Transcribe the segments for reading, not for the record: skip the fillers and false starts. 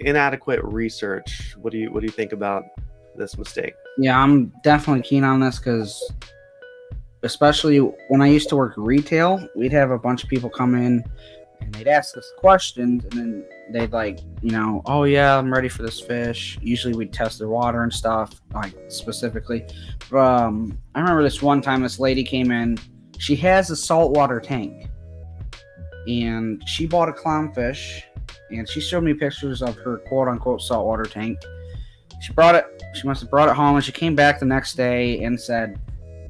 inadequate research. What do you think about this mistake? Yeah, I'm definitely keen on this because, especially when I used to work retail, we'd have a bunch of people come in and they'd ask us questions, and then they'd like, oh yeah, I'm ready for this fish. Usually we'd test their water and stuff, like specifically. I remember this one time this lady came in. She has a saltwater tank, and she bought a clownfish, and she showed me pictures of her quote unquote saltwater tank. She must have brought it home, and she came back the next day and said,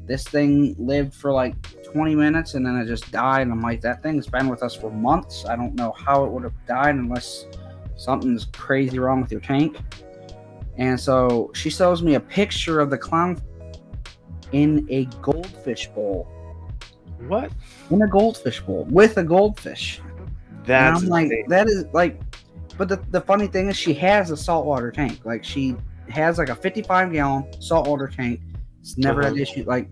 this thing lived for like 20 minutes and then it just died. And I'm like, that thing's been with us for months. I don't know how it would have died unless something's crazy wrong with your tank. And so she shows me a picture of the clown in a goldfish bowl. What? In a goldfish bowl with a goldfish. That's and I'm like, insane. that is like, but the funny thing is she has a saltwater tank. Like she has like a 55-gallon saltwater tank. It's never had issue. Like,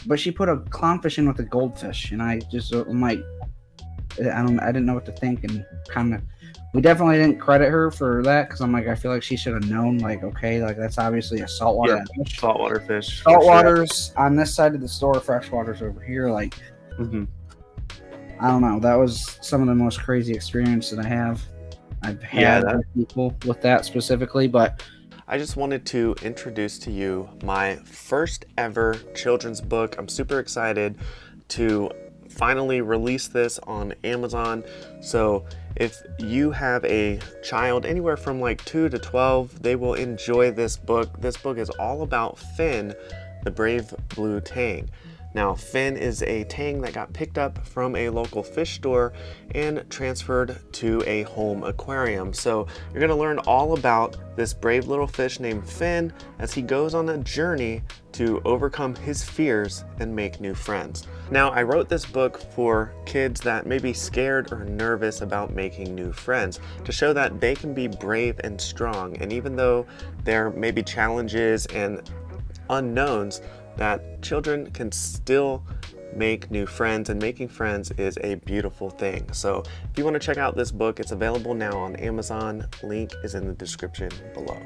but she put a clownfish in with a goldfish, and I'm like, I didn't know what to think, and kind of, we definitely didn't credit her for that because I'm like, I feel like she should have known. Like, okay, like that's obviously a saltwater fish. Saltwater fish. Saltwater's on this side of the store. Freshwater's over here. Like, I don't know. That was some of the most crazy experience that I've had with people with that specifically, but. I just wanted to introduce to you my first ever children's book. I'm super excited to finally release this on Amazon. So if you have a child anywhere from like 2 to 12, they will enjoy this book. This book is all about Finn, the brave blue tang. Now, Finn is a tang that got picked up from a local fish store and transferred to a home aquarium. So you're gonna learn all about this brave little fish named Finn as he goes on a journey to overcome his fears and make new friends. Now, I wrote this book for kids that may be scared or nervous about making new friends, to show that they can be brave and strong. And even though there may be challenges and unknowns, that children can still make new friends, and making friends is a beautiful thing. So if you want to check out this book, it's available now on Amazon. Link is in the description below.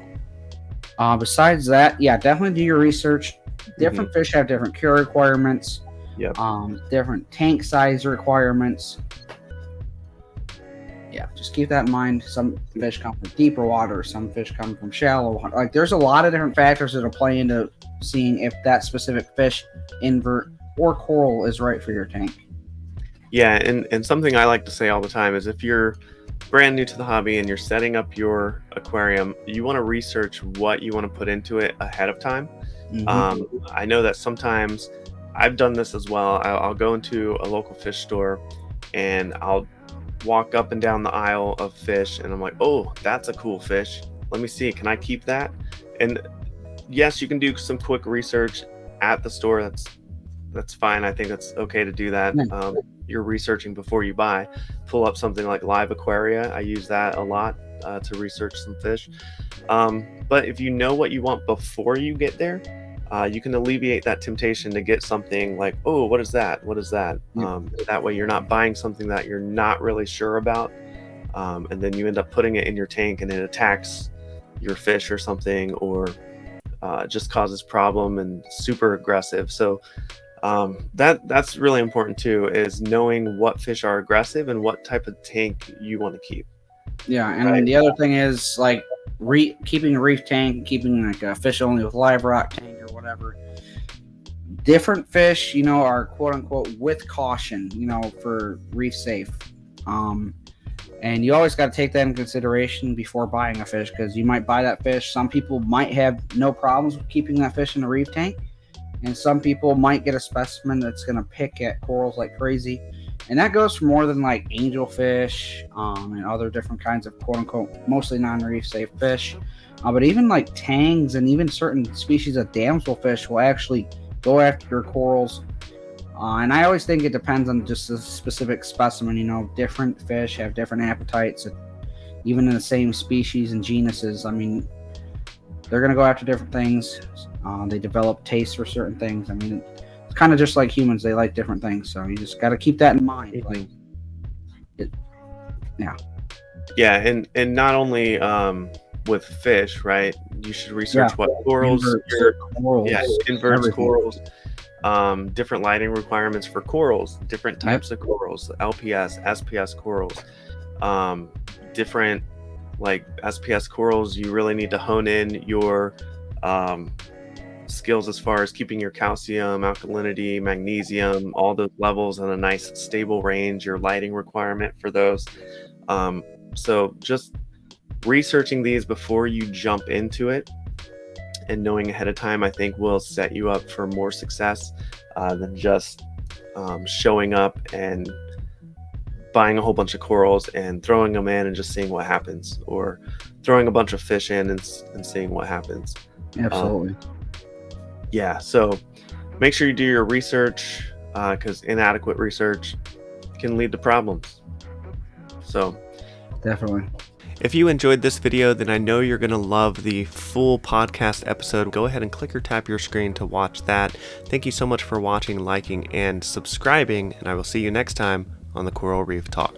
Besides that, yeah, definitely do your research. Different fish have different cure requirements. Yep. Different tank size requirements. Yeah, just keep that in mind. Some fish come from deeper water. Some fish come from shallow water. Like, there's a lot of different factors that'll play into seeing if that specific fish, invert, or coral is right for your tank. Yeah, and something I like to say all the time is if you're brand new to the hobby and you're setting up your aquarium, you want to research what you want to put into it ahead of time. I know that sometimes I've done this as well. I'll go into a local fish store and I'll walk up and down the aisle of fish and I'm like, oh, that's a cool fish. Let me see, can I keep that? And yes, you can do some quick research at the store. That's fine. I think that's okay to do that. You're researching before you buy. Pull up something like Live Aquaria. I use that a lot to research some fish. But if you know what you want before you get there, you can alleviate that temptation to get something like, oh, what is that? What is that? That way you're not buying something that you're not really sure about. And then you end up putting it in your tank and it attacks your fish or something, or just causes problem and super aggressive. So that's really important too, is knowing what fish are aggressive and what type of tank you want to keep. Yeah, and right. The other thing is like keeping a reef tank, keeping like a fish only with live rock tank or whatever. Different fish, are quote unquote with caution, for reef safe. And you always got to take that in consideration before buying a fish, because you might buy that fish. Some people might have no problems with keeping that fish in a reef tank, and some people might get a specimen that's going to pick at corals like crazy. And that goes for more than like angelfish and other different kinds of quote unquote mostly non-reef safe fish. But even like tangs and even certain species of damselfish will actually go after your corals. And I always think it depends on just the specific specimen. Different fish have different appetites, even in the same species and genuses. I mean, they're going to go after different things. They develop tastes for certain things. I mean, it's kind of just like humans. They like different things. So you just got to keep that in mind. Yeah. Yeah, and not only with fish, right? You should research Yeah, what corals, inverts, yeah, corals, inverts, everything. corals, different lighting requirements for corals, different Yep. types of corals, LPS, SPS corals, um, different like SPS corals. You really need to hone in your um, skills as far as keeping your calcium, alkalinity, magnesium, all those levels in a nice stable range. Your lighting requirement for those. Um, so just researching these before you jump into it and knowing ahead of time, I think will set you up for more success than just showing up and buying a whole bunch of corals and throwing them in and just seeing what happens, or throwing a bunch of fish in and seeing what happens. Absolutely. Yeah, so make sure you do your research because inadequate research can lead to problems. So Definitely. if you enjoyed this video, then I know you're going to love the full podcast episode. Go ahead and click or tap your screen to watch that. Thank you so much for watching, liking, and subscribing, and I will see you next time on the Coral Reef Talk.